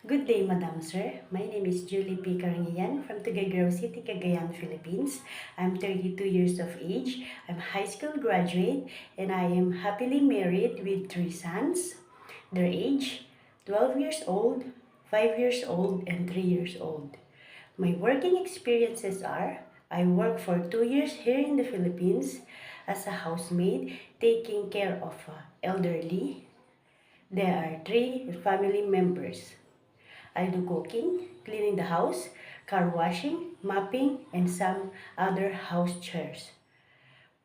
Good day, Madam Sir. My name is Julie P. Karangian from Tuguegarao City, Cagayan, Philippines. I'm 32 years of age. I'm a high school graduate and I am happily married with 3 sons. Their age, 12 years old, 5 years old, and 3 years old. My working experiences are I work for 2 years here in the Philippines as a housemaid taking care of elderly. There are 3 family members. I do cooking, cleaning the house, car washing, mopping, and some other house chores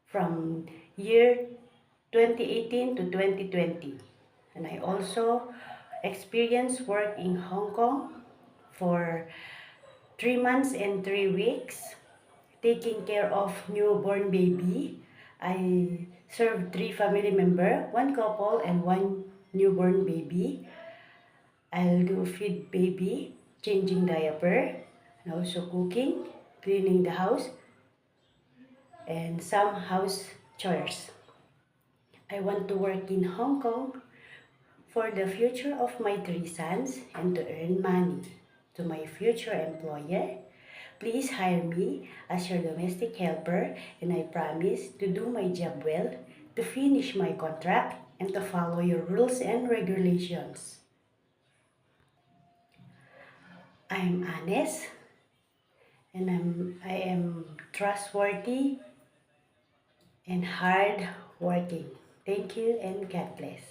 from year 2018 to 2020. And I also experienced work in Hong Kong for 3 months and 3 weeks, taking care of newborn baby. I served 3 family members, 1 couple and 1 newborn baby. I'll do feed baby, changing diaper, and also cooking, cleaning the house, and some house chores. I want to work in Hong Kong for the future of my 3 sons and to earn money. To my future employer, please hire me as your domestic helper and I promise to do my job well, to finish my contract, and to follow your rules and regulations. I'm honest and I am trustworthy and hard working. Thank you and God bless.